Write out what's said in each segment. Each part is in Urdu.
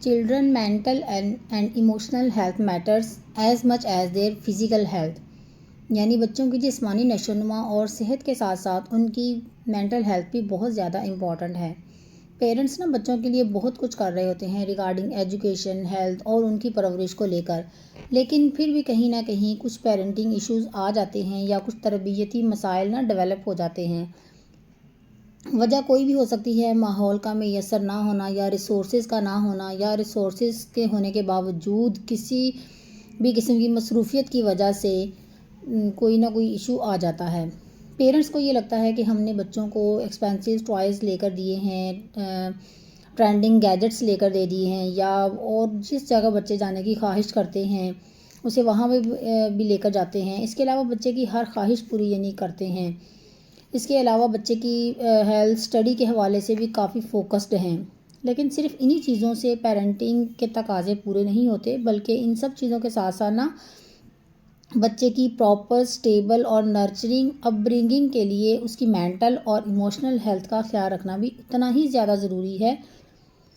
Children mental and emotional health matters as much as their physical health. یعنی بچوں کی جسمانی نشوونما اور صحت کے ساتھ ساتھ ان کی مینٹل ہیلتھ بھی بہت زیادہ امپورٹنٹ ہے. پیرنٹس بچوں کے لیے بہت کچھ کر رہے ہوتے ہیں ریگارڈنگ ایجوکیشن، ہیلتھ اور ان کی پرورش کو لے کر، لیکن پھر بھی کہیں نہ کہیں کچھ پیرنٹنگ ایشوز آ جاتے ہیں یا کچھ تربیتی مسائل ڈیولپ ہو جاتے ہیں. وجہ کوئی بھی ہو سکتی ہے، ماحول کا میسر نہ ہونا یا ریسورسز کا نہ ہونا، یا ریسورسز کے ہونے کے باوجود کسی بھی قسم کی مصروفیت کی وجہ سے کوئی نہ کوئی ایشو آ جاتا ہے. پیرنٹس کو یہ لگتا ہے کہ ہم نے بچوں کو ایکسپینسو ٹوائز لے کر دیے ہیں، ٹرینڈنگ گیجٹس لے کر دے دیے ہیں، یا اور جس جگہ بچے جانے کی خواہش کرتے ہیں اسے وہاں بھی لے کر جاتے ہیں. اس کے علاوہ بچے کی ہر خواہش پوری کرتے ہیں. اس کے علاوہ بچے کی ہیلتھ اسٹڈی کے حوالے سے بھی کافی فوکسڈ ہیں. لیکن صرف انہی چیزوں سے پیرنٹنگ کے تقاضے پورے نہیں ہوتے، بلکہ ان سب چیزوں کے ساتھ ساتھ بچے کی پراپر اسٹیبل اور نرچرنگ اپ برنگنگ کے لیے اس کی مینٹل اور ایموشنل ہیلتھ کا خیال رکھنا بھی اتنا ہی زیادہ ضروری ہے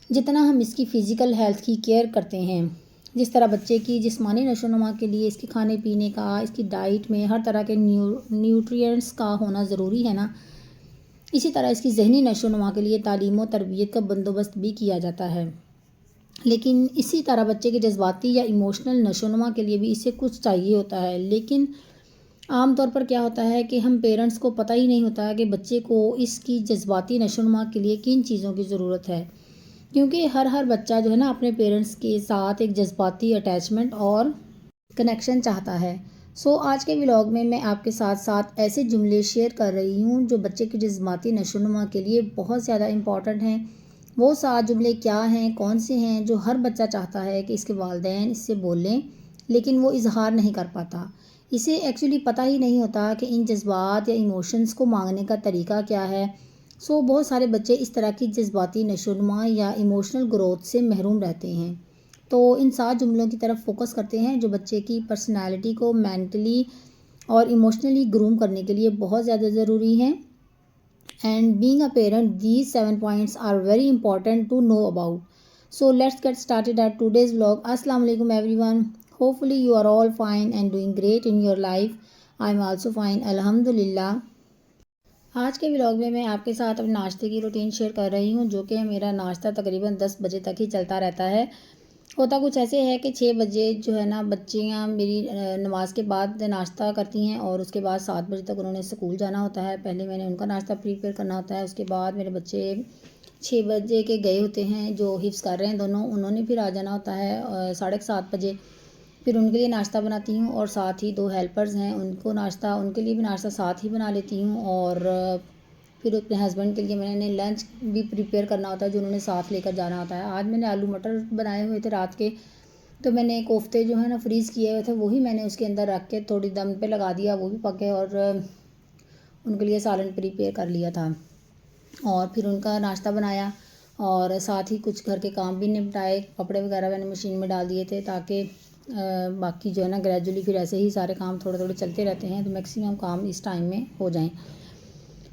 جتنا ہم اس کی فزیکل ہیلتھ کی کیئر کرتے ہیں. جس طرح بچے کی جسمانی نشوونما کے لیے اس کے کھانے پینے کا، اس کی ڈائٹ میں ہر طرح کے نیوٹریئنٹس کا ہونا ضروری ہے اسی طرح اس کی ذہنی نشوونما کے لیے تعلیم و تربیت کا بندوبست بھی کیا جاتا ہے. لیکن اسی طرح بچے کے جذباتی یا ایموشنل نشوونما کے لیے بھی اسے کچھ چاہیے ہوتا ہے. لیکن عام طور پر کیا ہوتا ہے کہ ہم پیرنٹس کو پتہ ہی نہیں ہوتا کہ بچے کو اس کی جذباتی نشوونما کے لیے کن چیزوں کی ضرورت ہے، کیونکہ ہر بچہ اپنے پیرنٹس کے ساتھ ایک جذباتی اٹیچمنٹ اور کنیکشن چاہتا ہے. آج کے ولاگ میں میں آپ کے ساتھ ایسے جملے شیئر کر رہی ہوں جو بچے کی جذباتی نشوونما کے لیے بہت زیادہ امپورٹنٹ ہیں. وہ 7 جملے کیا ہیں، کون سے ہیں جو ہر بچہ چاہتا ہے کہ اس کے والدین اس سے بولیں، لیکن وہ اظہار نہیں کر پاتا. اسے ایکچولی پتہ ہی نہیں ہوتا کہ ان جذبات یا ایموشنز کو مانگنے کا طریقہ کیا ہے. بہت سارے بچے اس طرح کی جذباتی نشوونما یا ایموشنل گروتھ سے محروم رہتے ہیں. تو ان 7 جملوں کی طرف فوکس کرتے ہیں جو بچے کی پرسنالٹی کو مینٹلی اور ایموشنلی گروم کرنے کے لیے بہت زیادہ ضروری ہیں. And being a parent these 7 points are very important to know about. Let's get started at today's vlog. السلام علیکم everyone. Hopefully you are all fine and doing great in your life. I am also fine الحمد للہ. آج کے ولاگ میں آپ کے ساتھ اپنے ناشتے کی روٹین شیئر کر رہی ہوں، جو کہ میرا ناشتہ تقریباً 10 بجے تک ہی چلتا رہتا ہے. ہوتا کچھ ایسے ہے کہ 6 بجے بچیاں میری نماز کے بعد ناشتہ کرتی ہیں، اور اس کے بعد 7 بجے تک انہوں نے اسکول جانا ہوتا ہے. پہلے میں نے ان کا ناشتہ پریپیئر کرنا ہوتا ہے. اس کے بعد میرے بچے 6 بجے کے گئے ہوتے ہیں جو حفظ کر رہے ہیں دونوں، انہوں نے پھر آ جانا ہوتا ہے 7:30 بجے. پھر ان کے لیے ناشتہ بناتی ہوں، اور ساتھ ہی 2 ہیلپرز ہیں ان کے لیے بھی ناشتہ ساتھ ہی بنا لیتی ہوں. اور پھر اپنے ہسبینڈ کے لیے میں نے لنچ بھی پریپیئر کرنا ہوتا ہے جو انہوں نے ساتھ لے کر جانا ہوتا ہے. آج میں نے آلو مٹر بنائے ہوئے تھے رات کے، تو میں نے کوفتے فریز کیے ہوئے تھے، وہی میں نے اس کے اندر رکھ کے تھوڑی دم پہ لگا دیا، وہ بھی پک گئے. اور ان کے لیے سالن پریپیئر کر لیا تھا، اور پھر ان کا ناشتہ بنایا، اور ساتھ ہی کچھ گھر کے کام بھی نپٹائے. کپڑے وغیرہ میں نے مشین میں ڈال دیے تھے تاکہ باقی گریجولی پھر ایسے ہی سارے کام تھوڑے چلتے رہتے ہیں، تو میکسیمم کام اس ٹائم میں ہو جائیں.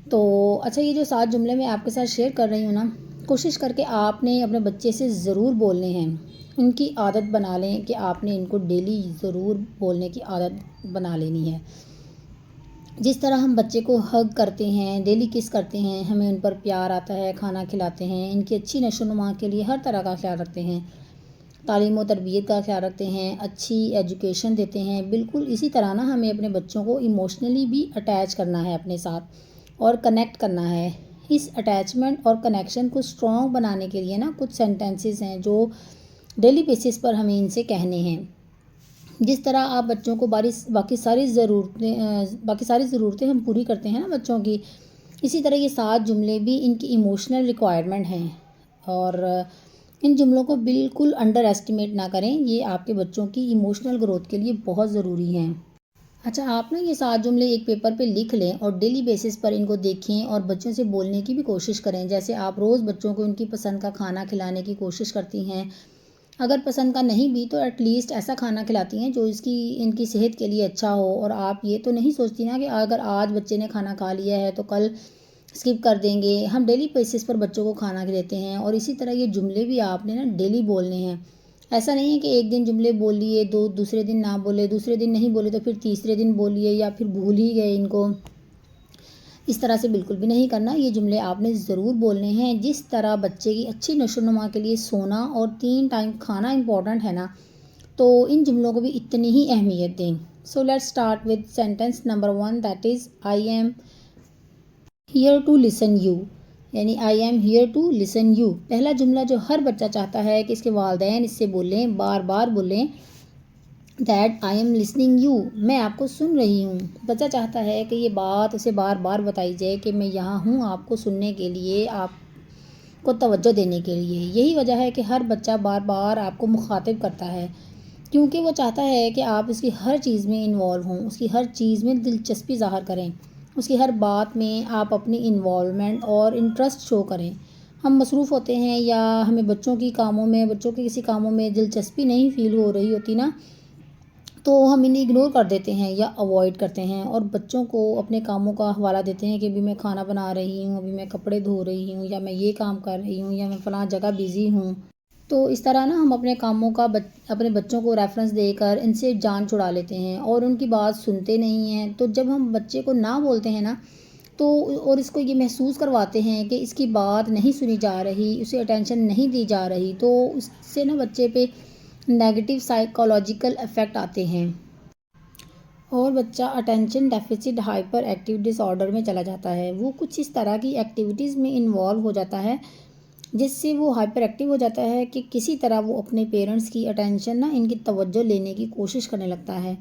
تو اچھا، یہ جو 7 جملے میں آپ کے ساتھ شیئر کر رہی ہوں کوشش کر کے آپ نے اپنے بچے سے ضرور بولنے ہیں. ان کی عادت بنا لیں کہ آپ نے ان کو ڈیلی ضرور بولنے کی عادت بنا لینی ہے. جس طرح ہم بچے کو ہگ کرتے ہیں، ڈیلی کس کرتے ہیں، ہمیں ان پر پیار آتا ہے، کھانا کھلاتے ہیں، ان کی اچھی نشوونما کے لیے ہر طرح کا خیال رکھتے ہیں، تعلیم و تربیت کا خیال رکھتے ہیں، اچھی ایجوکیشن دیتے ہیں، بالکل اسی طرح ہمیں اپنے بچوں کو ایموشنلی بھی اٹیچ کرنا ہے اپنے ساتھ اور کنیکٹ کرنا ہے. اس اٹیچمنٹ اور کنیکشن کو اسٹرانگ بنانے کے لیے کچھ سینٹینسز ہیں جو ڈیلی بیسس پر ہمیں ان سے کہنے ہیں. جس طرح آپ بچوں کو باقی ساری ضرورتیں ہم پوری کرتے ہیں بچوں کی، اسی طرح یہ 7 جملے بھی ان کی ایموشنل ریکوائرمنٹ ہیں. اور ان جملوں کو بالکل انڈر ایسٹیمیٹ نہ کریں، یہ آپ کے بچوں کی ایموشنل گروتھ کے لیے بہت ضروری ہیں. اچھا، آپ یہ 7 جملے ایک پیپر پہ لکھ لیں اور ڈیلی بیسس پر ان کو دیکھیں اور بچوں سے بولنے کی بھی کوشش کریں. جیسے آپ روز بچوں کو ان کی پسند کا کھانا کھلانے کی کوشش کرتی ہیں، اگر پسند کا نہیں بھی تو ایٹ لیسٹ ایسا کھانا کھلاتی ہیں جو ان کی صحت کے لیے اچھا ہو. اور آپ یہ تو نہیں سوچتی کہ اگر آج بچے نے کھانا کھا لیا ہے تو کل اسکپ کر دیں گے. ہم ڈیلی بیسس پر بچوں کو کھانا دیتے ہیں اور اسی طرح یہ جملے بھی آپ نے نا ڈیلی بولنے ہیں. ایسا نہیں ہے کہ ایک دن جملے بول لیے دوسرے دن نہ بولے, دوسرے دن نہیں بولے تو پھر تیسرے دن بولیے یا پھر بھول ہی گئے ان کو. اس طرح سے بالکل بھی نہیں کرنا. یہ جملے آپ نے ضرور بولنے ہیں. جس طرح بچے کی اچھی نشو و نما کے لیے سونا اور 3 ٹائم کھانا امپورٹنٹ ہے نا, تو ان جملوں کو بھی اتنی ہی اہمیت دیں. So let's start with sentence number 1 that is I am here to listen you. یعنی I am here to listen you. پہلا جملہ جو ہر بچہ چاہتا ہے کہ اس کے والدین اس سے بولیں, بار بار بولیں that I am listening you, میں آپ کو سن رہی ہوں. بچہ چاہتا ہے کہ یہ بات اسے بار بار بتائی جائے کہ میں یہاں ہوں آپ کو سننے کے لیے, آپ کو توجہ دینے کے لیے. یہی وجہ ہے کہ ہر بچہ بار بار آپ کو مخاطب کرتا ہے, کیونکہ وہ چاہتا ہے کہ آپ اس کی ہر چیز میں انوالو ہوں, اس کی ہر چیز میں دلچسپی ظاہر کریں, اس کی ہر بات میں آپ اپنی انوالومنٹ اور انٹرسٹ شو کریں. ہم مصروف ہوتے ہیں یا ہمیں بچوں کے کسی کاموں میں دلچسپی نہیں فیل ہو رہی ہوتی نا, تو ہم انہیں اگنور کر دیتے ہیں یا اوائڈ کرتے ہیں اور بچوں کو اپنے کاموں کا حوالہ دیتے ہیں کہ ابھی میں کھانا بنا رہی ہوں, ابھی میں کپڑے دھو رہی ہوں, یا میں یہ کام کر رہی ہوں, یا میں فلاں جگہ بزی ہوں. تو اس طرح نا ہم اپنے کاموں کا اپنے بچوں کو ریفرنس دے کر ان سے جان چھڑا لیتے ہیں اور ان کی بات سنتے نہیں ہیں. تو جب ہم بچے کو نہ بولتے ہیں نا تو اور اس کو یہ محسوس کرواتے ہیں کہ اس کی بات نہیں سنی جا رہی, اسے اٹینشن نہیں دی جا رہی, تو اس سے نا بچے پہ نیگیٹو سائیکولوجیکل افیکٹ آتے ہیں اور بچہ اٹینشن ڈیفیسٹ ہائپر ایکٹیو ڈس آرڈر میں چلا جاتا ہے. وہ کچھ اس طرح کی ایکٹیویٹیز میں انوالو ہو جاتا ہے جس سے وہ ہائپر ایکٹیو ہو جاتا ہے کہ کسی طرح وہ اپنے پیرنٹس کی اٹینشن نا ان کی توجہ لینے کی کوشش کرنے لگتا ہے.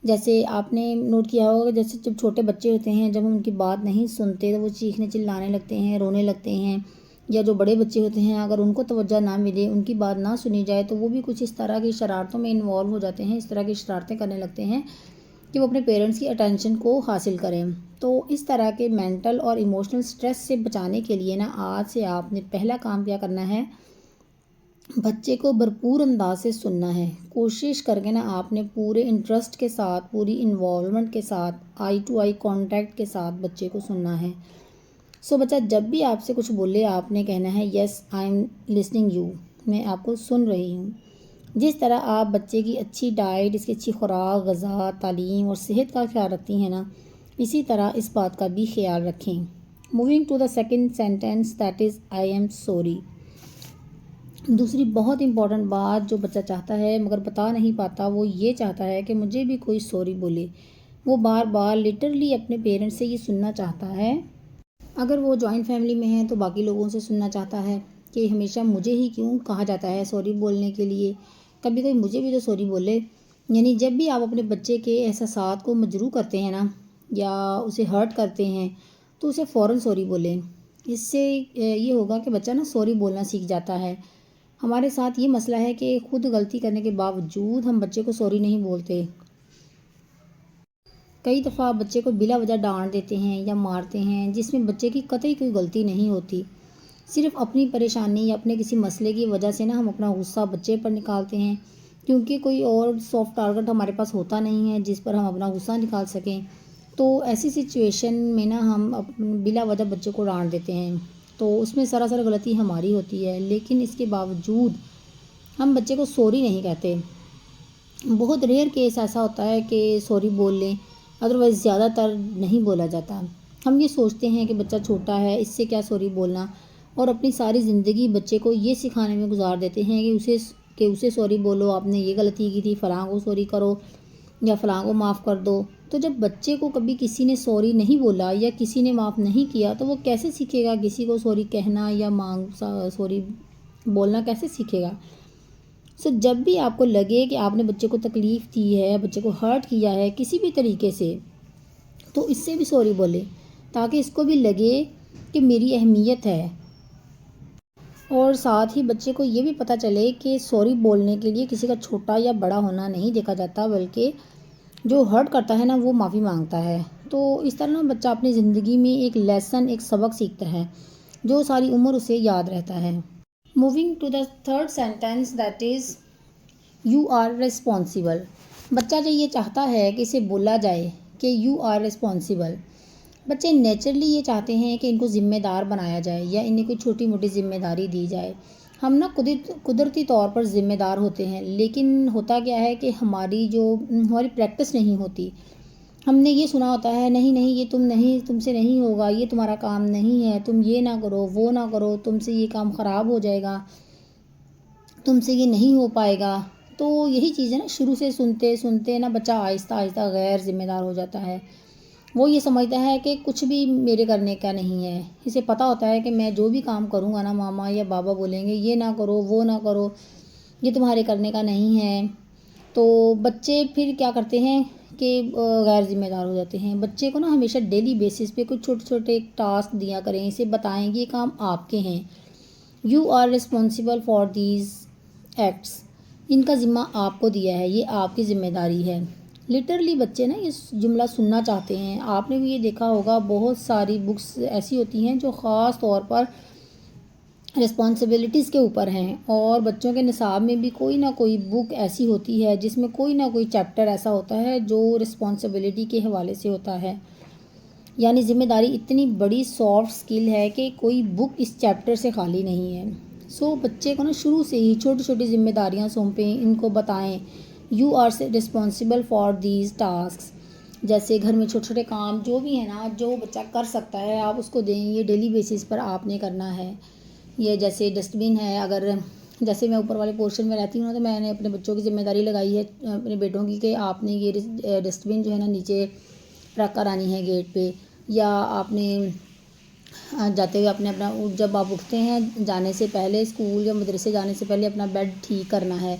جیسے آپ نے نوٹ کیا ہوگا, جیسے جب چھوٹے بچے ہوتے ہیں, جب ہم ان کی بات نہیں سنتے تو وہ چیخنے چلانے لگتے ہیں, رونے لگتے ہیں. یا جو بڑے بچے ہوتے ہیں, اگر ان کو توجہ نہ ملے, ان کی بات نہ سنی جائے, تو وہ بھی کچھ اس طرح کی شرارتوں میں انوالو ہو جاتے ہیں, اس طرح کی شرارتیں کرنے لگتے ہیں کہ وہ اپنے پیرنٹس کی اٹینشن کو حاصل کریں. تو اس طرح کے مینٹل اور ایموشنل سٹریس سے بچانے کے لیے نا آج سے آپ نے پہلا کام کیا کرنا ہے, بچے کو بھرپور انداز سے سننا ہے. کوشش کر کے نا آپ نے پورے انٹرسٹ کے ساتھ, پوری انوالومنٹ کے ساتھ, آئی ٹو آئی کانٹیکٹ کے ساتھ بچے کو سننا ہے. سو بچہ جب بھی آپ سے کچھ بولے آپ نے کہنا ہے یس آئی ایم لسننگ یو, میں آپ کو سن رہی ہوں. جس طرح آپ بچے کی اچھی ڈائٹ, اس کی اچھی خوراک, غذا, تعلیم اور صحت کا خیال رکھتی ہیں نا, اسی طرح اس بات کا بھی خیال رکھیں. Moving to the second sentence that is I am sorry. دوسری بہت امپورٹنٹ بات جو بچہ چاہتا ہے مگر بتا نہیں پاتا, وہ یہ چاہتا ہے کہ مجھے بھی کوئی سوری بولے. وہ بار بار لٹرلی اپنے پیرنٹس سے یہ سننا چاہتا ہے. اگر وہ جوائنٹ فیملی میں ہے تو باقی لوگوں سے سننا چاہتا ہے کہ ہمیشہ مجھے ہی کیوں کہا جاتا ہے سوری بولنے کے لیے, کبھی کوئی مجھے بھی تو سوری بولے. یعنی جب بھی آپ اپنے بچے کے احساسات کو مجروح کرتے ہیں نا یا اسے ہرٹ کرتے ہیں تو اسے فوراً سوری بولیں. اس سے یہ ہوگا کہ بچہ نا سوری بولنا سیکھ جاتا ہے. ہمارے ساتھ یہ مسئلہ ہے کہ خود غلطی کرنے کے باوجود ہم بچے کو سوری نہیں بولتے. کئی دفعہ بچے کو بلا وجہ ڈانٹ دیتے ہیں یا مارتے ہیں جس میں بچے کی قطعی کوئی غلطی نہیں ہوتی. صرف اپنی پریشانی یا اپنے کسی مسئلے کی وجہ سے نا ہم اپنا غصہ بچے پر نکالتے ہیں, کیونکہ کوئی اور سافٹ ٹارگٹ ہمارے پاس ہوتا نہیں ہے جس پر ہم اپنا غصہ نکال سکیں. تو ایسی سچویشن میں نا ہم بلا وجہ بچے کو ڈانٹ دیتے ہیں, تو اس میں سراسر غلطی ہماری ہوتی ہے. لیکن اس کے باوجود ہم بچے کو سوری نہیں کہتے. بہت ریئر کیس ایسا ہوتا ہے کہ سوری بول لیں, ادروائز زیادہ تر نہیں بولا جاتا. ہم یہ سوچتے ہیں کہ بچہ چھوٹا ہے, اس سے کیا سوری بولنا, اور اپنی ساری زندگی بچے کو یہ سکھانے میں گزار دیتے ہیں کہ اسے سوری بولو, آپ نے یہ غلطی کی تھی, فلاں کو سوری کرو یا فلاں کو معاف کر دو. تو جب بچے کو کبھی کسی نے سوری نہیں بولا یا کسی نے معاف نہیں کیا تو وہ کیسے سیکھے گا کسی کو سوری کہنا یا سوری بولنا کیسے سیکھے گا. سو جب بھی آپ کو لگے کہ آپ نے بچے کو تکلیف دی ہے, بچے کو ہرٹ کیا ہے کسی بھی طریقے سے, تو اس سے بھی سوری بولے تاکہ اس کو بھی لگے کہ میری اہمیت ہے. اور ساتھ ہی بچے کو یہ بھی پتہ چلے کہ سوری بولنے کے لیے کسی کا چھوٹا یا بڑا ہونا نہیں دیکھا جاتا, بلکہ جو ہرٹ کرتا ہے نا وہ معافی مانگتا ہے. تو اس طرح نا بچہ اپنی زندگی میں ایک لیسن, ایک سبق سیکھتا ہے جو ساری عمر اسے یاد رہتا ہے. Moving to the third sentence that is you are responsible. بچہ جو یہ چاہتا ہے کہ اسے بولا جائے کہ یو آر ریسپانسیبل. بچے نیچرلی یہ چاہتے ہیں کہ ان کو ذمہ دار بنایا جائے یا انہیں کوئی چھوٹی موٹی ذمہ داری دی جائے. ہم نا قدرتی طور پر ذمہ دار ہوتے ہیں، لیکن ہوتا کیا ہے کہ ہماری پریکٹس نہیں ہوتی. ہم نے یہ سنا ہوتا ہے نہیں نہیں یہ تم سے نہیں ہوگا، یہ تمہارا کام نہیں ہے، تم یہ نہ کرو وہ نہ کرو، تم سے یہ کام خراب ہو جائے گا، تم سے یہ نہیں ہو پائے گا. تو یہی چیزیں نا شروع سے سنتے سنتے نا بچہ آہستہ آہستہ غیر ذمہ دار ہو جاتا ہے. وہ یہ سمجھتا ہے کہ کچھ بھی میرے کرنے کا نہیں ہے. اسے پتہ ہوتا ہے کہ میں جو بھی کام کروں گا نا ماما یا بابا بولیں گے یہ نہ کرو وہ نہ کرو، یہ تمہارے کرنے کا نہیں ہے. تو بچے پھر کیا کرتے ہیں کہ غیر ذمہ دار ہو جاتے ہیں. بچے کو نا ہمیشہ ڈیلی بیسس پہ کچھ چھوٹے چھوٹے ٹاسک دیا کریں، اسے بتائیں کہ یہ کام آپ کے ہیں. You are responsible for these acts, ان کا ذمہ آپ کو دیا ہے، یہ آپ کی ذمہ داری ہے. لٹرلی بچے نا یہ جملہ سننا چاہتے ہیں. آپ نے بھی یہ دیکھا ہوگا بہت ساری بکس ایسی ہوتی ہیں جو خاص طور پر رسپانسبلٹیز کے اوپر ہیں، اور بچوں کے نصاب میں بھی کوئی نہ کوئی بک ایسی ہوتی ہے جس میں کوئی نہ کوئی چیپٹر ایسا ہوتا ہے جو رسپانسبلٹی کے حوالے سے ہوتا ہے. یعنی ذمہ داری اتنی بڑی سافٹ اسکل ہے کہ کوئی بک اس چیپٹر سے خالی نہیں ہے. سو بچے کو نا شروع سے ہی چھوٹی چھوٹی ذمہ داریاں سونپیں، ان کو بتائیں you are responsible for these tasks. جیسے گھر میں چھوٹے چھوٹے کام جو بھی ہیں نا جو بچہ کر سکتا ہے آپ اس کو دیں، یہ ڈیلی بیسس پر آپ نے کرنا ہے. یہ جیسے ڈسٹ بن ہے، اگر جیسے میں اوپر والے پورشن میں رہتی ہوں نا تو میں نے اپنے بچوں کی ذمہ داری لگائی ہے اپنے بیٹوں کی کہ آپ نے یہ ڈسٹ بن جو ہے نا نیچے رکھ کر آنی ہے گیٹ پہ، یا آپ نے جاتے ہوئے اپنا جب آپ اٹھتے ہیں جانے سے پہلے اسکول یا مدرسے جانے سے پہلے اپنا بیڈ ٹھیک کرنا ہے.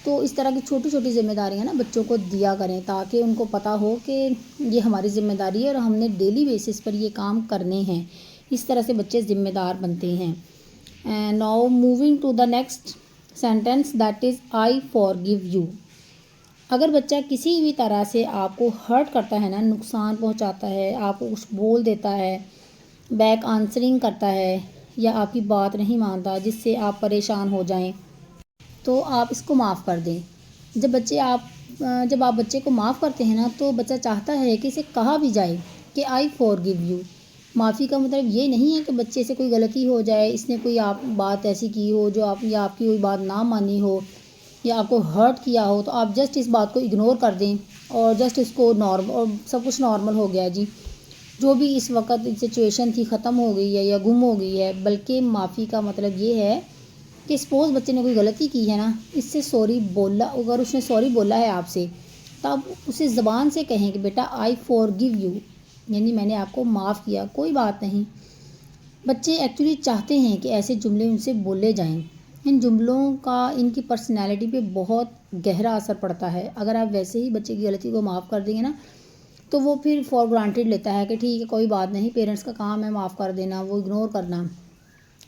تو اس طرح کی چھوٹی چھوٹی ذمہ داریاں نا بچوں کو دیا کریں تاکہ ان کو پتہ ہو کہ یہ ہماری ذمہ داری ہے اور ہم نے ڈیلی بیسس پر یہ کام کرنے ہیں. اس طرح سے بچے ذمہ دار بنتے ہیں. Now moving to the next sentence that is I forgive you. اگر بچہ کسی بھی طرح سے آپ کو ہرٹ کرتا ہے نا، نقصان پہنچاتا ہے، آپ کو کچھ بول دیتا ہے، بیک آنسرنگ کرتا ہے، یا آپ کی بات نہیں مانتا جس سے آپ پریشان ہو جائیں، تو آپ اس کو معاف کر دیں. جب آپ بچے کو معاف کرتے ہیں نا تو بچہ چاہتا ہے کہ اسے کہا بھی جائے کہ آئی فارگیو یو. معافی کا مطلب یہ نہیں ہے کہ بچے سے کوئی غلطی ہو جائے، اس نے کوئی بات ایسی کی ہو جو آپ کی کوئی بات نہ مانی ہو یا آپ کو ہرٹ کیا ہو، تو آپ جسٹ اس بات کو اگنور کر دیں اور جسٹ اس کو اور سب کچھ نارمل ہو گیا جی، جو بھی اس وقت سچویشن تھی ختم ہو گئی ہے یا گم ہو گئی ہے. بلکہ معافی کا مطلب یہ ہے کہ سپوز بچے نے کوئی غلطی کی ہے نا، اس سے سوری بولا، اگر اس نے سوری بولا ہے آپ سے تب اسے زبان سے کہیں کہ بیٹا آئی فارگیو یو، یعنی میں نے آپ کو معاف کیا، کوئی بات نہیں. بچے ایکچولی چاہتے ہیں کہ ایسے جملے ان سے بولے جائیں. ان جملوں کا ان کی پرسنالٹی پہ بہت گہرا اثر پڑتا ہے. اگر آپ ویسے ہی بچے کی غلطی کو معاف کر دیں گے نا تو وہ پھر فار گرانٹیڈ لیتا ہے کہ ٹھیک ہے کوئی بات نہیں، پیرنٹس کا کام ہے معاف کر دینا، وہ اگنور کرنا.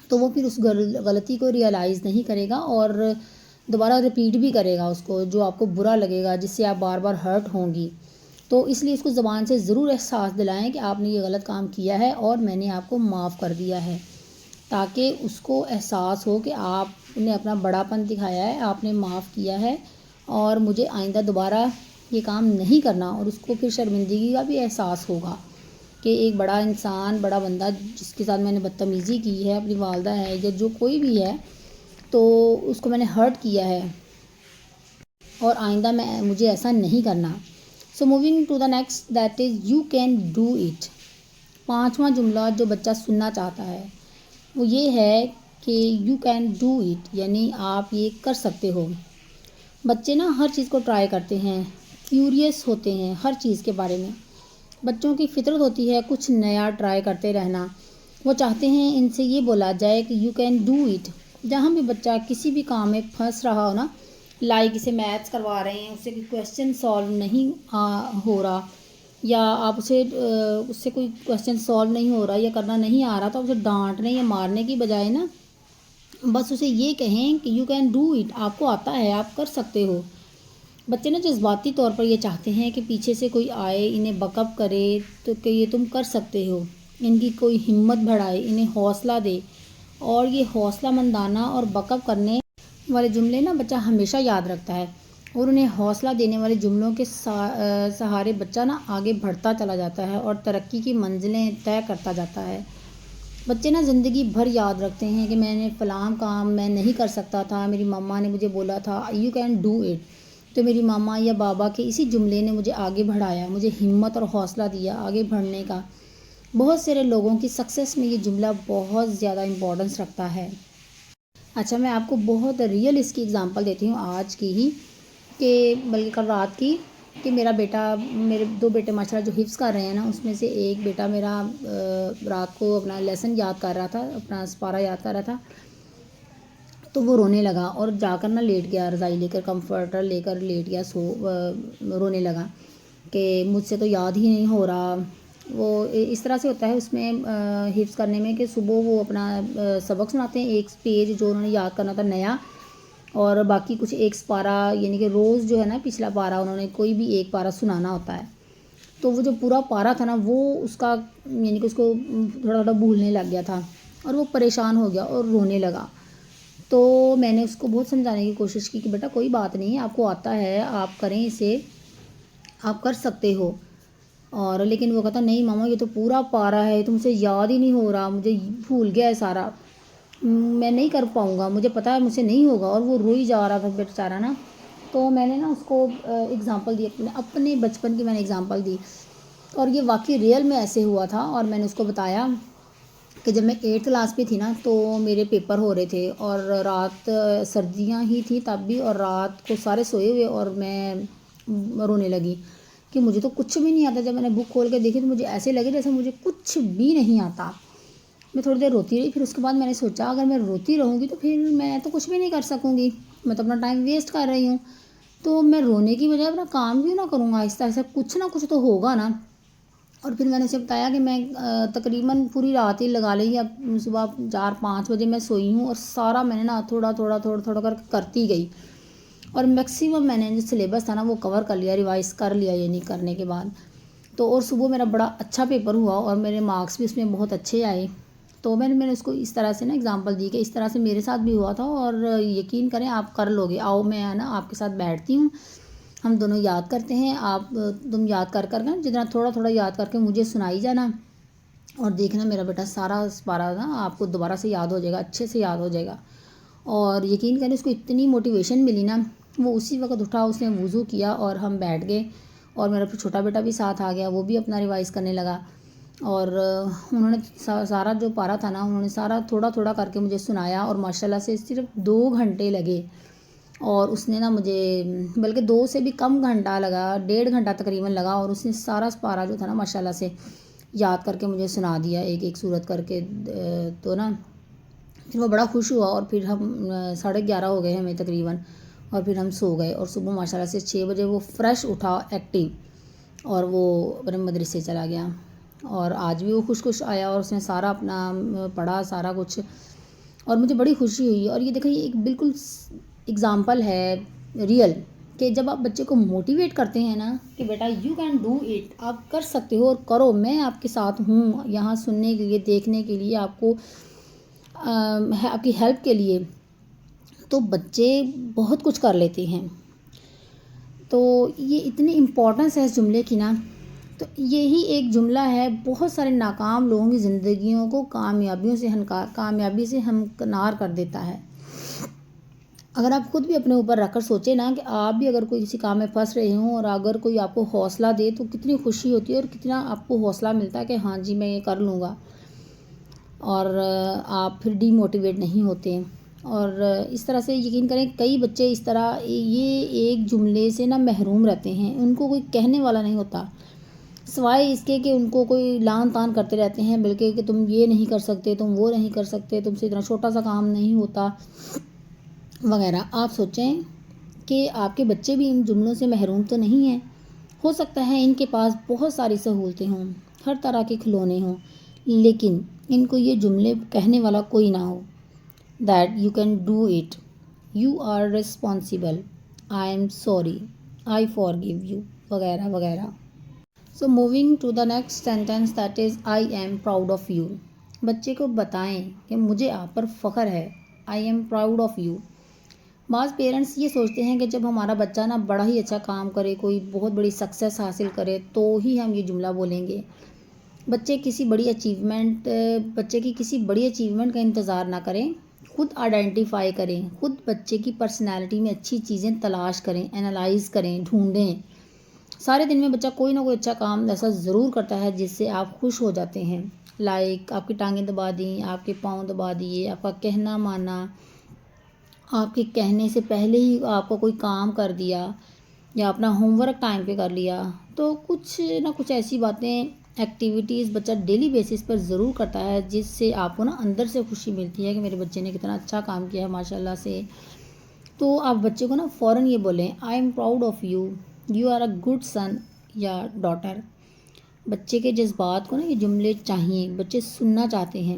تو وہ پھر اس غلطی کو ریئلائز نہیں کرے گا اور دوبارہ رپیٹ بھی کرے گا اس کو، جو آپ کو برا لگے گا، جس سے آپ بار بار ہرٹ ہوں گی. تو اس لیے اس کو زبان سے ضرور احساس دلائیں کہ آپ نے یہ غلط کام کیا ہے اور میں نے آپ کو معاف کر دیا ہے، تاکہ اس کو احساس ہو کہ آپ نے اپنا بڑا پن دکھایا ہے، آپ نے معاف کیا ہے اور مجھے آئندہ دوبارہ یہ کام نہیں کرنا. اور اس کو پھر شرمندگی کا بھی احساس ہوگا کہ ایک بڑا انسان، بڑا بندہ جس کے ساتھ میں نے بدتمیزی کی ہے، اپنی والدہ ہے یا جو کوئی بھی ہے، تو اس کو میں نے ہرٹ کیا ہے اور آئندہ مجھے ایسا نہیں کرنا. So moving to the next that is you can do it. 5واں جملہ جو بچہ سننا چاہتا ہے وہ یہ ہے کہ یو کین ڈو اٹ، یعنی آپ یہ کر سکتے ہو. بچے نا ہر چیز کو ٹرائی کرتے ہیں، کیوریس ہوتے ہیں ہر چیز کے بارے میں. بچوں کی فطرت ہوتی ہے کچھ نیا ٹرائی کرتے رہنا. وہ چاہتے ہیں ان سے یہ بولا جائے کہ یو کین ڈو اٹ. جہاں بھی بچہ کسی بھی کام میں پھنس رہا ہو نا، لائک اسے میتھس کروا رہے ہیں، اس سے کوئی کویشچن سالو نہیں ہو رہا، یا آپ اس سے کوئی کویشچن سالو نہیں ہو رہا یا کرنا نہیں آ رہا، تو اسے ڈانٹنے یا مارنے کی بجائے نا بس اسے یہ کہیں کہ یو کین ڈو اٹ، آپ کو آتا ہے، آپ کر سکتے ہو. بچے نا جذباتی طور پر یہ چاہتے ہیں کہ پیچھے سے کوئی آئے انہیں بک اپ کرے تو کہ یہ تم کر سکتے ہو، ان کی کوئی ہمت بڑھائے، انہیں حوصلہ دے. اور یہ حوصلہ مندانہ اور بک اپ کرنے والے جملے نا بچہ ہمیشہ یاد رکھتا ہے. اور انہیں حوصلہ دینے والے جملوں کے سہارے بچہ نا آگے بڑھتا چلا جاتا ہے اور ترقی کی منزلیں طے کرتا جاتا ہے۔ بچے نا زندگی بھر یاد رکھتے ہیں کہ میں نے فلاں کام میں نہیں کر سکتا تھا، میری مما نے مجھے بولا تھا یو کین ڈو اٹ، تو میری ماما یا بابا کے اسی جملے نے مجھے آگے بڑھایا، مجھے ہمت اور حوصلہ دیا آگے بڑھنے کا۔ بہت سارے لوگوں کی سکسیس میں یہ جملہ بہت زیادہ امپورٹنس رکھتا ہے۔ اچھا، میں آپ کو بہت ریئل اس کی اگزامپل دیتی ہوں آج کی ہی، کہ بلکہ کل رات کی، کہ میرا بیٹا، میرے 2 بیٹے ماشاء اللہ جو حفظ کر رہے ہیں نا، اس میں سے ایک بیٹا میرا رات کو اپنا لیسن یاد کر رہا تھا، اپنا سپارہ یاد کر رہا تھا، تو وہ رونے لگا اور جا کر نا لیٹ گیا، رضائی لے کر کمفرٹر لے کر لیٹ گیا، رونے لگا کہ مجھ سے تو یاد ہی نہیں ہو رہا۔ وہ اس طرح سے ہوتا ہے اس میں حفظ کرنے میں، کہ صبح وہ اپنا سبق سناتے ہیں، ایک پیج جو انہوں نے یاد کرنا تھا نیا، اور باقی کچھ ایک سپارہ، یعنی کہ روز جو ہے نا پچھلا پارہ انہوں نے کوئی بھی ایک پارہ سنانا ہوتا ہے۔ تو وہ جو پورا پارہ تھا نا، وہ اس کا یعنی کہ اس کو تھوڑا تھوڑا بھولنے لگ گیا تھا، اور وہ پریشان ہو گیا اور رونے لگا۔ تو میں نے اس کو بہت سمجھانے کی کوشش کی کہ بیٹا کوئی بات نہیں، آپ کو آتا ہے، آپ کریں اسے، آپ کر سکتے ہو۔ اور لیکن وہ کہتا نہیں ماما، یہ تو پورا پارہ ہے، تو مجھے یاد ہی نہیں ہو رہا، مجھے بھول گیا ہے سارا، میں نہیں کر پاؤں گا، مجھے پتا ہے مجھ سے نہیں ہوگا، اور وہ روئی جا رہا تھا بیچارہ نا۔ تو میں نے نا اس کو اگزامپل دی، اپنے بچپن کی میں نے اگزامپل دی، اور یہ واقعی ریئل میں ایسے ہوا تھا۔ اور میں نے اس کو بتایا کہ جب میں 8th کلاس پہ تھی نا، تو میرے پیپر ہو رہے تھے، اور رات سردیاں ہی تھیں تب بھی، اور رات کو سارے سوئے ہوئے، اور میں رونے لگی کہ مجھے تو کچھ بھی نہیں آتا۔ جب میں نے بک کھول کے دیکھی تو مجھے ایسے لگے جیسے مجھے کچھ بھی نہیں آتا۔ میں تھوڑی دیر روتی رہی، پھر اس کے بعد میں نے سوچا اگر میں روتی رہوں گی تو پھر میں تو کچھ بھی نہیں کر سکوں گی، میں تو اپنا ٹائم ویسٹ کر رہی ہوں، تو میں رونے کی بجائے اپنا کام کیوں نہ کروں گا، آہستہ آہستہ کچھ نہ کچھ تو ہوگا نا۔ اور پھر میں نے اسے بتایا کہ میں تقریباً پوری رات ہی لگا لی، اب صبح 4-5 بجے میں سوئی ہوں، اور سارا میں نے نا تھوڑا تھوڑا کرتی گئی، اور میکسیمم میں نے جو سلیبس تھا نا وہ کور کر لیا، ریوائز کر لیا، یعنی کرنے کے بعد تو، اور صبح میرا بڑا اچھا پیپر ہوا، اور میرے مارکس بھی اس میں بہت اچھے آئے۔ تو میں نے اس کو اس طرح سے نا اگزامپل دی کہ اس طرح سے میرے ساتھ بھی ہوا تھا، اور یقین کریں آپ کر لو گے، آؤ میں نا آپ کے ساتھ بیٹھتی ہوں، ہم دونوں یاد کرتے ہیں، آپ تم یاد کر نا جتنا تھوڑا تھوڑا یاد کر کے مجھے سنائی جانا، اور دیکھنا میرا بیٹا سارا پارہ نا آپ کو دوبارہ سے یاد ہو جائے گا، اچھے سے یاد ہو جائے گا۔ اور یقین کریں اس کو اتنی موٹیویشن ملی نا، وہ اسی وقت اٹھا، اس نے وضو کیا اور ہم بیٹھ گئے، اور میرا پھر چھوٹا بیٹا بھی ساتھ آ گیا، وہ بھی اپنا ریوائز کرنے لگا، اور انہوں نے سارا جو پارہ تھا نا انہوں نے سارا تھوڑا تھوڑا کر کے مجھے سنایا، اور ماشاءاللہ سے صرف 2 گھنٹے لگے، اور اس نے نا مجھے بلکہ 2 سے بھی کم گھنٹہ لگا، 1.5 گھنٹہ تقریباً لگا، اور اس نے سارا پارہ جو تھا نا ماشاءاللہ سے یاد کر کے مجھے سنا دیا، ایک ایک سورت کر کے۔ تو نا پھر وہ بڑا خوش ہوا، اور پھر ہم 11:30 ہو گئے ہمیں تقریباً، اور پھر ہم سو گئے، اور صبح ماشاءاللہ سے 6 بجے وہ فریش اٹھا، ایکٹیو، اور وہ اپنے مدرسے چلا گیا، اور آج بھی وہ خوش آیا، اور اس نے سارا اپنا پڑھا سارا کچھ، اور مجھے بڑی خوشی ہوئی۔ اور یہ دیکھیں یہ ایک بالکل اگزامپل ہے ریئل، کہ جب آپ بچے کو موٹیویٹ کرتے ہیں نا کہ بیٹا یو کین ڈو اٹ، آپ کر سکتے ہو اور کرو، میں آپ کے ساتھ ہوں یہاں سننے کے لیے، دیکھنے کے لیے، آپ کو آپ کی ہیلپ کے لیے، تو بچے بہت کچھ کر لیتے ہیں۔ تو یہ اتنی امپورٹنس ہے اس جملے کی نا، تو یہی ایک جملہ ہے بہت سارے ناکام لوگوں کی زندگیوں کو کامیابی سے ہمکنار کر دیتا ہے۔ اگر آپ خود بھی اپنے اوپر رکھ کر سوچیں نا کہ آپ بھی اگر کوئی کسی کام میں پھنس رہے ہوں، اور اگر کوئی آپ کو حوصلہ دے تو کتنی خوشی ہوتی ہے، اور کتنا آپ کو حوصلہ ملتا ہے کہ ہاں جی میں یہ کر لوں گا، اور آپ پھر ڈی موٹیویٹ نہیں ہوتے۔ اور اس طرح سے یقین کریں کئی بچے اس طرح یہ ایک جملے سے نا محروم رہتے ہیں، ان کو کوئی کہنے والا نہیں ہوتا، سوائے اس کے کہ ان کو کوئی لان تان کرتے رہتے ہیں، بلکہ کہ تم یہ نہیں کر سکتے، تم وہ نہیں کر سکتے، تم سے اتنا چھوٹا سا کام نہیں ہوتا وغیرہ۔ آپ سوچیں کہ آپ کے بچے بھی ان جملوں سے محروم تو نہیں ہیں، ہو سکتا ہے ان کے پاس بہت ساری سہولتیں ہوں، ہر طرح کے کھلونے ہوں، لیکن ان کو یہ جملے کہنے والا کوئی نہ ہو، that you can do it, you are responsible, I am sorry, I forgive you, وغیرہ وغیرہ۔ So moving to the next sentence, that is I am proud of you. بچے کو بتائیں کہ مجھے آپ پر فخر ہے، I am proud of you. بعض پیرنٹس یہ سوچتے ہیں کہ جب ہمارا بچہ نا بڑا ہی اچھا کام کرے، کوئی بہت بڑی سکسیس حاصل کرے تو ہی ہم یہ جملہ بولیں گے۔ بچے کی کسی بڑی اچیومنٹ کا انتظار نہ کریں، خود آئیڈینٹیفائی کریں، خود بچے کی پرسنالٹی میں اچھی چیزیں تلاش کریں، انالائز کریں، ڈھونڈیں۔ سارے دن میں بچہ کوئی نہ کوئی اچھا کام ایسا ضرور کرتا ہے جس سے آپ خوش ہو جاتے ہیں، لائک آپ کی ٹانگیں دبا دیں، آپ کے پاؤں دبا دیے، آپ کا کہنا مانا، آپ کے کہنے سے پہلے ہی آپ کو کوئی کام کر دیا، یا اپنا ہوم ورک ٹائم پہ کر لیا۔ تو کچھ نہ کچھ ایسی باتیں، ایکٹیویٹیز بچہ ڈیلی بیسس پر ضرور کرتا ہے جس سے آپ کو نا اندر سے خوشی ملتی ہے کہ میرے بچے نے کتنا اچھا کام کیا ہے ماشاء اللہ سے۔ تو آپ بچے کو نا فوراً یہ بولیں، I am proud of you, you are a good son یا ڈاٹر۔ بچے کے جذبات کو نا یہ جملے چاہیے، بچے سننا چاہتے ہیں۔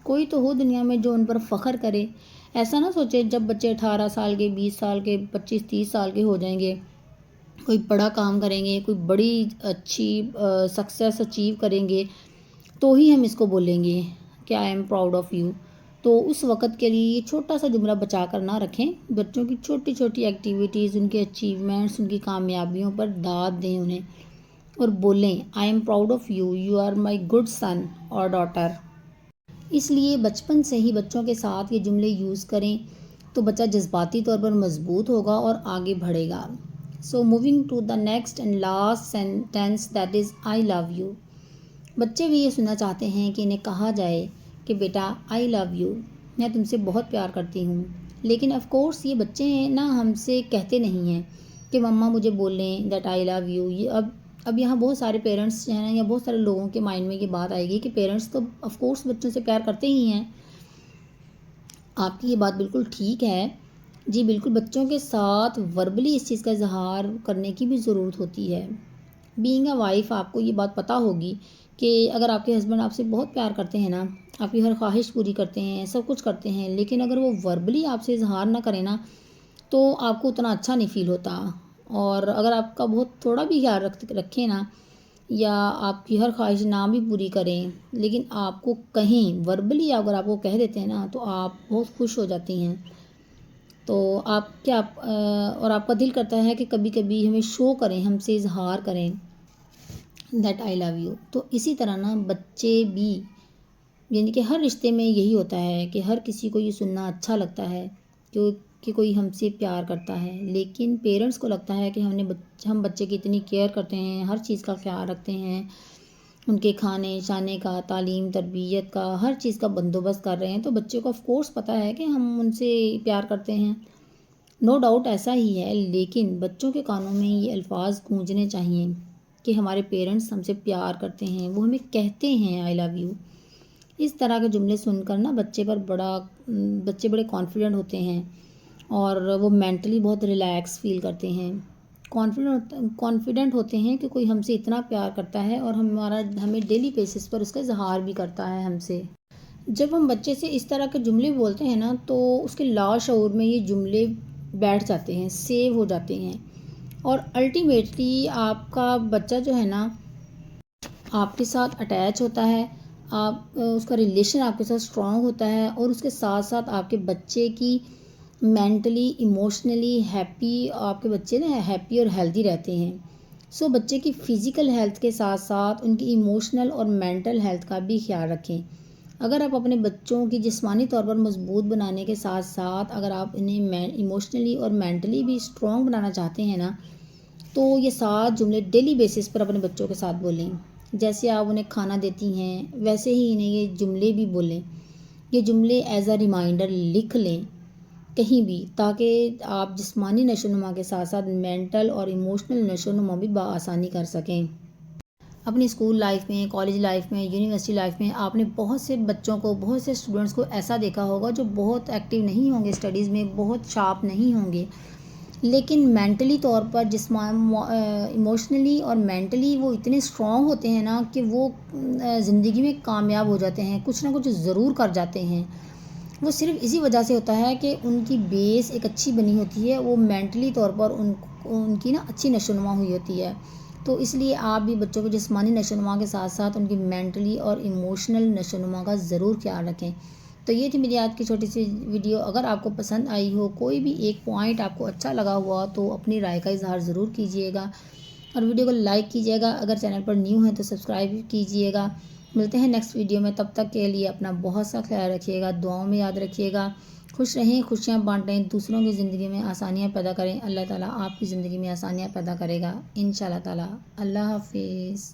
کوئی تو ہو دنیا میں جو ان پر فخر کرے۔ ایسا نہ سوچے جب بچے 18 سال کے، 20 سال کے، 25 30 سال کے ہو جائیں گے، کوئی بڑا کام کریں گے، کوئی بڑی اچھی سکسیس اچیو کریں گے تو ہی ہم اس کو بولیں گے کہ آئی ایم پراؤڈ آف یو۔ تو اس وقت کے لیے یہ چھوٹا سا جملہ بچا کر نہ رکھیں، بچوں کی چھوٹی چھوٹی ایکٹیویٹیز، ان کے اچیومنٹس، ان کی کامیابیوں پر داد دیں انہیں، اور بولیں I am proud of you, you are my good son اور ڈاٹر۔ اس لیے بچپن سے ہی بچوں کے ساتھ یہ جملے یوز کریں تو بچہ جذباتی طور پر مضبوط ہوگا اور آگے بڑھے گا۔ So moving to the next and last sentence, that is I love you. بچے بھی یہ سننا چاہتے ہیں کہ انہیں کہا جائے کہ بیٹا آئی لو یو، میں تم سے بہت پیار کرتی ہوں۔ لیکن آف کورس یہ بچے ہیں نا ہم سے کہتے نہیں ہیں کہ مما مجھے بولیں دیٹ آئی لو یو۔ یہ اب یہاں بہت سارے پیرنٹس ہیں یا بہت سارے لوگوں کے مائنڈ میں یہ بات آئے گی کہ پیرنٹس تو آف کورس بچوں سے پیار کرتے ہی ہیں۔ آپ کی یہ بات بالکل ٹھیک ہے، جی بالکل، بچوں کے ساتھ وربلی اس چیز کا اظہار کرنے کی بھی ضرورت ہوتی ہے۔ بینگ اے وائف آپ کو یہ بات پتہ ہوگی کہ اگر آپ کے ہسبینڈ آپ سے بہت پیار کرتے ہیں نا، آپ کی ہر خواہش پوری کرتے ہیں، سب کچھ کرتے ہیں، لیکن اگر وہ وربلی آپ سے اظہار نہ کریں نا تو آپ کو اتنا اچھا نہیں فیل ہوتا۔ اور اگر آپ کا بہت تھوڑا بھی خیال رکھیں نا، یا آپ کی ہر خواہش نہ بھی پوری کریں لیکن آپ کو کہیں وربلی اگر آپ کو کہہ دیتے ہیں نا تو آپ بہت خوش ہو جاتی ہیں۔ تو اور آپ کا دل کرتا ہے کہ کبھی کبھی ہمیں شو کریں، ہم سے اظہار کریں دیٹ آئی لو یو۔ تو اسی طرح نا بچے بھی، یعنی کہ ہر رشتے میں یہی ہوتا ہے کہ ہر کسی کو یہ سننا اچھا لگتا ہے کہ کوئی ہم سے پیار کرتا ہے، لیکن پیرنٹس کو لگتا ہے کہ ہم بچے کی اتنی کیئر کرتے ہیں، ہر چیز کا خیال رکھتے ہیں، ان کے کھانے شانے کا، تعلیم تربیت کا، ہر چیز کا بندوبست کر رہے ہیں، تو بچے کو آف کورس پتہ ہے کہ ہم ان سے پیار کرتے ہیں۔ نو ڈاؤٹ ایسا ہی ہے، لیکن بچوں کے کانوں میں یہ الفاظ گونجنے چاہیے کہ ہمارے پیرنٹس ہم سے پیار کرتے ہیں، وہ ہمیں کہتے ہیں آئی لو یو۔ اس طرح کے جملے سن کر نا بچے بڑے کانفیڈنٹ ہوتے ہیں اور وہ مینٹلی بہت ریلیکس فیل کرتے ہیں، کانفیڈنٹ ہوتے ہیں کہ کوئی ہم سے اتنا پیار کرتا ہے اور ہمیں ڈیلی بیسس پر اس کا اظہار بھی کرتا ہے ہم سے۔ جب ہم بچے سے اس طرح کے جملے بولتے ہیں نا تو اس کے لاشعور میں یہ جملے بیٹھ جاتے ہیں، سیو ہو جاتے ہیں، اور الٹیمیٹلی آپ کا بچہ جو ہے نا آپ کے ساتھ اٹیچ ہوتا ہے، اس کا ریلیشن آپ کے ساتھ اسٹرانگ ہوتا ہے، اور اس کے ساتھ ساتھ آپ کے بچے کی مینٹلی ایموشنلی آپ کے بچے نا ہیپی اور ہیلدی رہتے ہیں۔ سو بچے کی فزیکل ہیلتھ کے ساتھ ساتھ ان کی ایموشنل اور مینٹل ہیلتھ کا بھی خیال رکھیں۔ اگر آپ اپنے بچوں کی جسمانی طور پر مضبوط بنانے کے ساتھ ساتھ اگر آپ انہیں ایموشنلی اور مینٹلی بھی اسٹرانگ بنانا چاہتے ہیں نا تو یہ 7 جملے ڈیلی بیسس پر اپنے بچوں کے ساتھ بولیں۔ جیسے آپ انہیں کھانا دیتی ہیں ویسے ہی انہیں یہ جملے بھی بولیں۔ یہ جملے ایز اے ریمائنڈر لکھ لیں کہیں بھی، تاکہ آپ جسمانی نشو و نما کے ساتھ ساتھ مینٹل اور ایموشنل نشو و نما بھی بآسانی کر سکیں۔ اپنی اسکول لائف میں، کالج لائف میں، یونیورسٹی لائف میں آپ نے بہت سے بچوں کو، بہت سے اسٹوڈنٹس کو ایسا دیکھا ہوگا جو بہت ایکٹیو نہیں ہوں گے، اسٹڈیز میں بہت شارپ نہیں ہوں گے، لیکن مینٹلی طور پر ایموشنلی اور مینٹلی وہ اتنے اسٹرانگ ہوتے ہیں نا کہ وہ زندگی میں کامیاب ہو جاتے ہیں، کچھ نہ کچھ ضرور کر جاتے ہیں۔ وہ صرف اسی وجہ سے ہوتا ہے کہ ان کی بیس ایک اچھی بنی ہوتی ہے، وہ مینٹلی طور پر ان کی نا اچھی نشو و نما ہوئی ہوتی ہے۔ تو اس لیے آپ بھی بچوں کو جسمانی نشو و نما کے ساتھ ساتھ ان کی مینٹلی اور ایموشنل نشو و نما کا ضرور خیال رکھیں تو یہ تھی میری آج کی چھوٹی سی ویڈیو. اگر آپ کو پسند آئی ہو، کوئی بھی ایک پوائنٹ آپ کو اچھا لگا ہوا تو اپنی رائے کا اظہار ضرور کیجیے گا اور ویڈیو کو لائک کیجیے گا. اگر چینل پر نیو ہیں تو سبسکرائب کیجیے گا. ملتے ہیں نیکسٹ ویڈیو میں، تب تک کے لیے اپنا بہت سا خیال رکھیے گا، دعاؤں میں یاد رکھیے گا. خوش رہیں، خوشیاں بانٹیں، دوسروں کی زندگی میں آسانیاں پیدا کریں. اللہ تعالیٰ آپ کی زندگی میں آسانیاں پیدا کرے گا انشاءاللہ تعالیٰ. اللہ حافظ.